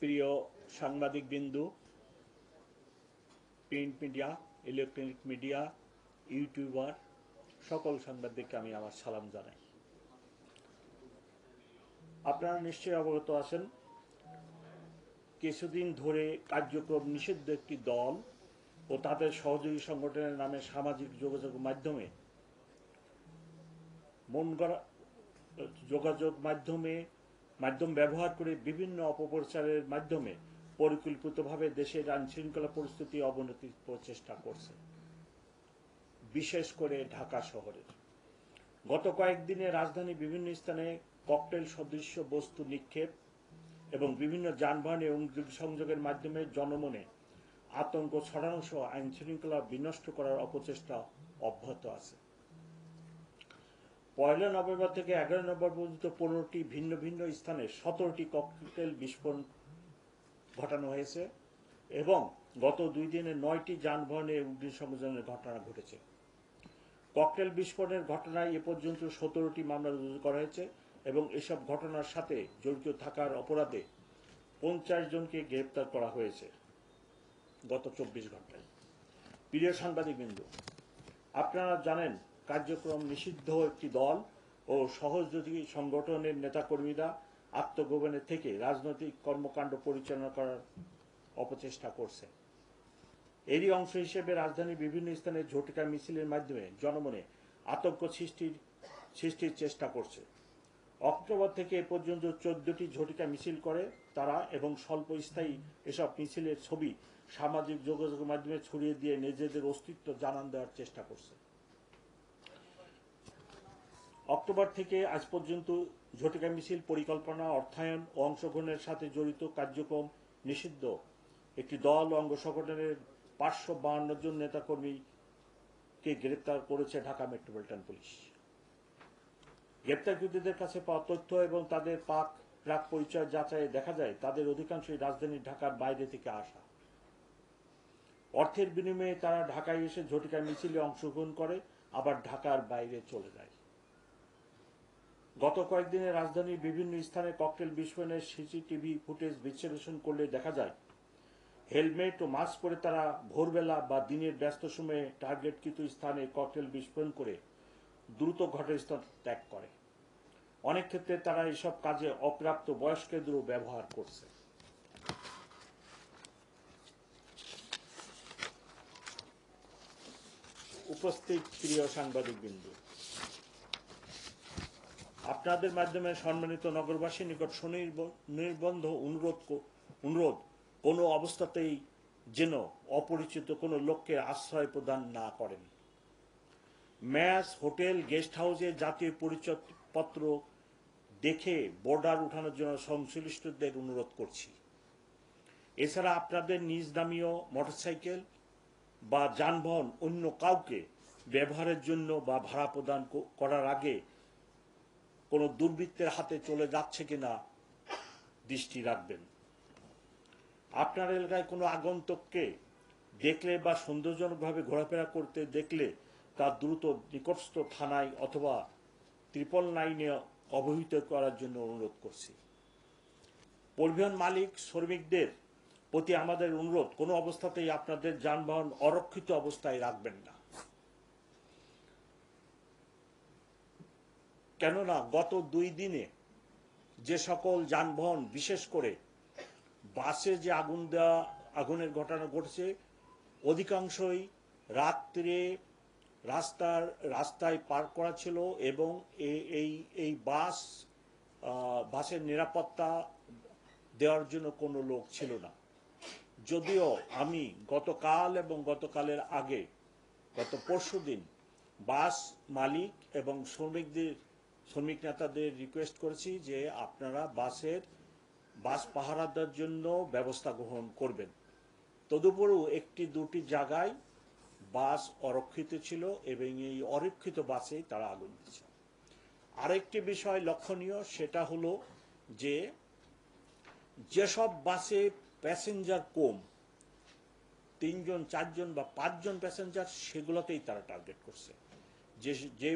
প্রিয় সাংবাদিকবৃন্দু, print media, electronic media, YouTuber সকল সাংবাদিককে আমি আমার সালাম জানাই। আপনারা নিশ্চয়ই অবগত আছেন, কিছুদিন ধরে কার্যক্রম নিষিদ্ধ একটি দল ও তাদের সহযোগী সংগঠনের নামে সামাজিক যোগাযোগ মাধ্যমে মাধ্যম ব্যবহার করে বিভিন্ন অপপ্রচারের মাধ্যমে পরিকল্পিতভাবে দেশের আইনশৃঙ্খলা পরিস্থিতি অবনতির প্রচেষ্টা করছে, বিশেষ করে ঢাকা শহরের। গত কয়েকদিনে রাজধানীর বিভিন্ন স্থানে ককটেল সদৃশ্য বস্তু নিক্ষেপ এবং বিভিন্ন যানবাহনে সংযোগের মাধ্যমে জনমনে আতঙ্ক ছড়ানো সহ আইনশৃঙ্খলা বিনষ্ট করার অপচেষ্টা অব্যাহত আছে। 1 নভেম্বর থেকে 11 নভেম্বর পর্যন্ত 15টি ভিন্ন ভিন্ন স্থানে 17টি ককটেল বিস্ফোরণ ঘটানো হয়েছে এবং গত 2 দিনে 9টি যানবাহনে অগ্নিসংযোগের ঘটনা ঘটেছে। ককটেল বিস্ফোরণের ঘটনায় এ পর্যন্ত 17টি মামলা রুজু করা হয়েছে এবং এসব ঘটনার সাথে জড়িত থাকার অপরাধে 50 জনকে গ্রেপ্তার করা হয়েছে গত 24 ঘন্টায়। প্রিয় সাংবাদিকবৃন্দ, আপনারা জানেন, কার্যক্রম নিষিদ্ধ একটি দল ও সহযোগী সংগঠনের নেতাকর্মীরা আত্মগোপনে থেকে রাজনৈতিক কর্মকাণ্ড পরিচালনা করার অপচেষ্টা করছে। এরই অংশ হিসেবে রাজধানীর বিভিন্ন স্থানে ঝটিকা মিছিলের মাধ্যমে জনমনে আতঙ্ক সৃষ্টির চেষ্টা করছে। অক্টোবর থেকে এ পর্যন্ত 14টি ঝটিকা মিছিল করে তারা এবং স্বল্পস্থায়ী এসব মিছিলের ছবি সামাজিক যোগাযোগের মাধ্যমে ছড়িয়ে দিয়ে নিজেদের অস্তিত্ব জানান দেওয়ার চেষ্টা করছে। অক্টোবর থেকে আজ পর্যন্ত ঝটিকা মিছিল পরিকল্পনা, অর্থায়ন ও অংশগ্রহণের সাথে জড়িত কার্যক্রম নিষিদ্ধ একটি দল ও অঙ্গ সংগঠনের 552 জন নেতাকর্মীকে গ্রেপ্তার করেছে ঢাকা মেট্রোপলিটন পুলিশ। গ্রেপ্তারকৃতদের কাছে পাওয়া তথ্য এবং তাদের প্রাক পরিচয় যাচাইয়ে দেখা যায় তাদের অধিকাংশই রাজধানী ঢাকার বাইরে থেকে আসা। অর্থের বিনিময়ে তারা ঢাকায় এসে ঝটিকা মিছিলে অংশগ্রহণ করে আবার ঢাকার বাইরে চলে যায়। গত কয়েকদিনে রাজধানীর বিভিন্ন স্থানে ককটেল বিস্ফোরণের সিসিটিভি ফুটেজ বিশ্লেষণ করলে দেখা যায় হেলমেট ও মাস্ক পরে তারা ভোরবেলা বা দিনের ব্যস্ত সময়ে টার্গেটকৃত স্থানে ককটেল বিস্ফোরণ করে দ্রুত ঘটনাস্থল ত্যাগ করে। অনেক ক্ষেত্রে তারা এসব কাজে অপ্রাপ্ত বয়স্কদেরও ব্যবহার করছে। উপস্থিত প্রিয় সাংবাদিকবৃন্দ, আপনাদের মাধ্যমে সম্মানিত নগরবাসীর নিকট সুনির্বন্ধ অনুরোধ কোনো অবস্থাতেই যেন অপরিচিত কোনো লোককে আশ্রয় প্রদান না করেন। ম্যাচ, হোটেল, গেস্ট হাউসে জাতীয় পরিচয়পত্র দেখে বর্ডার উঠানোর জন্য সংশ্লিষ্টদের অনুরোধ করছি। এছাড়া আপনাদের নিজ নামীয় মোটরসাইকেল বা যানবাহন অন্য কাউকে ব্যবহারের জন্য বা ভাড়া প্রদান করার আগে কোনো দুর্বৃত্তের হাতে চলে যাচ্ছে কিনা দৃষ্টি রাখবেন। আপনার এলাকায় কোনো আগন্তুককে দেখলে বা সন্দেহজনকভাবে ঘোরাফেরা করতে দেখলে তার দ্রুত নিকটস্থ থানায় অথবা 999-এ অবহিত করার জন্য অনুরোধ করছি। পরিবহন মালিক শ্রমিকদের প্রতি আমাদের অনুরোধ, কোনো অবস্থাতেই আপনাদের যানবাহন অরক্ষিত অবস্থায় রাখবেন না। কেননা গত 2 দিনে যে সকল যানবাহন, বিশেষ করে বাসে যে আগুনের ঘটনা ঘটছে, অধিকাংশই রাত্রে রাস্তায় পার্ক করা ছিল এবং এই বাসের নিরাপত্তা দেওয়ার জন্য কোনো লোক ছিল না। যদিও আমি গতকাল এবং গতকালের আগে গত পরশুদিন বাস মালিক এবং শ্রমিক নেতাদের রিকোয়েস্ট করেছি যে আপনারা বাস পাহারা দেওয়ার জন্য ব্যবস্থা গ্রহণ করবেন। তদুপরি 1-2টি জায়গায় বাস অরক্ষিত ছিল এবং এই অরক্ষিত বাসে তারা আগুন দিচ্ছে। আরেকটি বিষয় লক্ষণীয়, সেটা হলো যে যেসব বাসে প্যাসেঞ্জার কম, 3 জন, 4 জন বা 5 জন প্যাসেঞ্জার, সেগুলোতেই তারা টার্গেট করছে। যে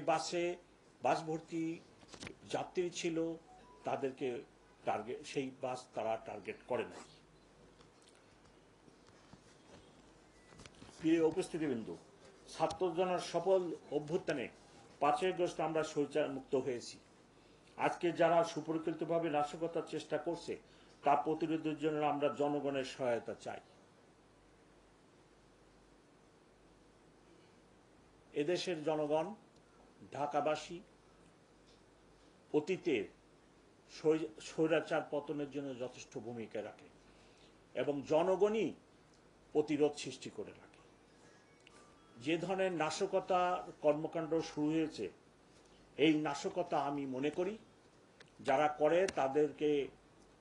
বাস ভর্তি যাত্রী ছিল তাদেরকে সেই বাস তারা টার্গেট করে নাই। প্রিয় উপস্থিতিবৃন্দ, ছাত্রজনের সফল অভ্যুত্থানে 5ই আগস্ট আমরা স্বৈরাচার মুক্ত হয়েছি। আজকে যারা সুপরিকল্পিতভাবে নাশকতার চেষ্টা করছে তা প্রতিরোধের জন্য আমরা জনগণের সহায়তা চাই। এদেশের জনগণ, ঢাকাবাসী অতীতে স্বৈরাচার পতনের জন্য যথেষ্ট ভূমিকা রাখে এবং জনগণই প্রতিরোধ সৃষ্টি করে রাখে। যে ধরনের নাশকতা কর্মকাণ্ড শুরু হয়েছে, এই নাশকতা আমি মনে করি যারা করে তাদেরকে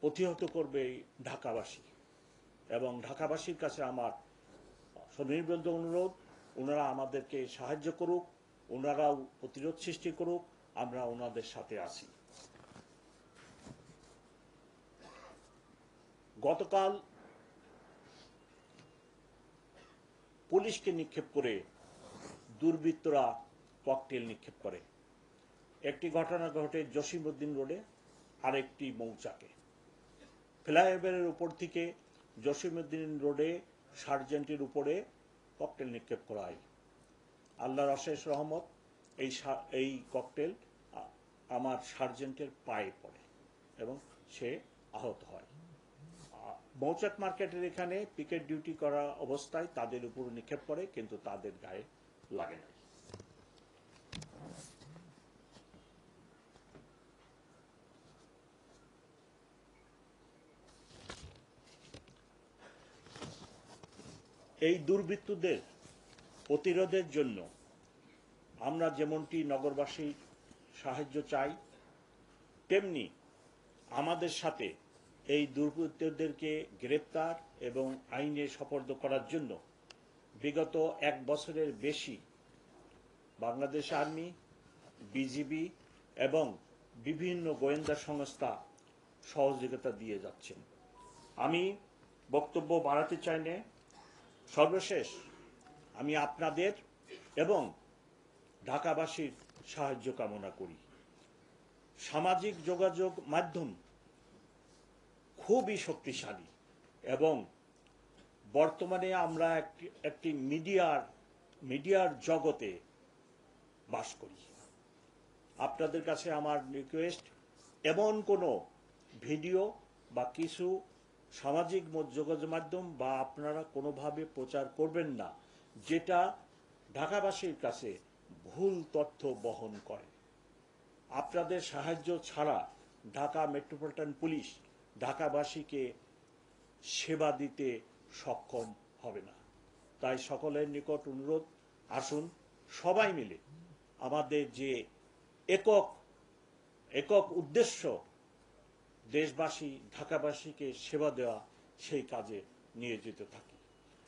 প্রতিহত করবে ঢাকাবাসী, এবং ঢাকাবাসীর কাছে আমার সনির্বদ্ধ অনুরোধ, ওনারা আমাদেরকে সাহায্য করুক, ওনারাও প্রতিরোধ সৃষ্টি করুক, আমরা ওনাদের সাথে আছি। গতকাল পুলিশকে নিক্ষেপ করে দুর্বৃত্তরা ককটেল নিক্ষেপ করে। একটি ঘটনা ঘটে জসিমউদ্দিন রোডে, আরেকটি মৌচাকে। ফ্লাইওভারের উপর থেকে জসিমউদ্দিন রোডে সার্জেন্টের উপরে ককটেল নিক্ষেপ করা হয়। আল্লাহর অশেষ রহমত, এই ককটেল আমার সার্জেন্টের পায়ে পড়ে এবং সে আহত হয়। মৌচাক মার্কেটের এখানে পিকেট ডিউটি করা অবস্থায় তাদের উপর নিক্ষেপ করে, কিন্তু তাদের গায়ে লাগে না। এই দুর্বৃত্তদের প্রতিরোধের জন্য আমরা যেমনটি নগরবাসীর সাহায্য চাই, তেমনি আমাদের সাথে এই দুর্বৃত্তদেরকে গ্রেপ্তার এবং আইনে সোপর্দ করার জন্য বিগত 1 বছরের বেশি বাংলাদেশ আর্মি, বিজিবি এবং বিভিন্ন গোয়েন্দা সংস্থা সহযোগিতা দিয়ে যাচ্ছেন। আমি বক্তব্য বাড়াতে চাই না। সর্বশেষ আমি আপনাদের এবং ঢাকাবাসীর সাহায্য কামনা করি। সামাজিক যোগাযোগ মাধ্যম খুবই শক্তিশালী এবং বর্তমানে আমরা একটি মিডিয়ার জগতে বাস করি। আপনাদের কাছে আমার রিকোয়েস্ট, এমন কোনো ভিডিও বা কিছু সামাজিক যোগাযোগ মাধ্যম বা আপনারা কোনোভাবে প্রচার করবেন না যেটা ঢাকাবাসীর কাছে ভুল তথ্য বহন করে। আপনাদের সাহায্য ছাড়া ঢাকা মেট্রোপলিটন পুলিশ ঢাকাবাসীকে সেবা দিতে সক্ষম হবে না। তাই সকলের নিকট অনুরোধ, আসুন সবাই মিলে আমাদের যে একক উদ্দেশ্য দেশবাসী ঢাকাবাসীকে সেবা দেওয়া, সেই কাজে নিয়োজিত থাকি।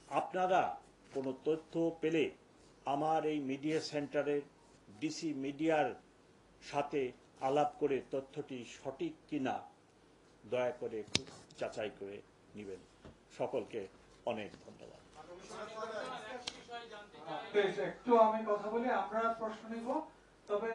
আপনারা কোনো তথ্য পেলে আমার এই মিডিয়া সেন্টারের ডিসি মিডিয়ার সাথে আলাপ করে তথ্যটি সঠিক কিনা দয়া করে একটু যাচাই করে নেবেন। সকলকে অনেক ধন্যবাদ। একটু আমি কথা বলি, আমরা প্রশ্ন নিব, তবে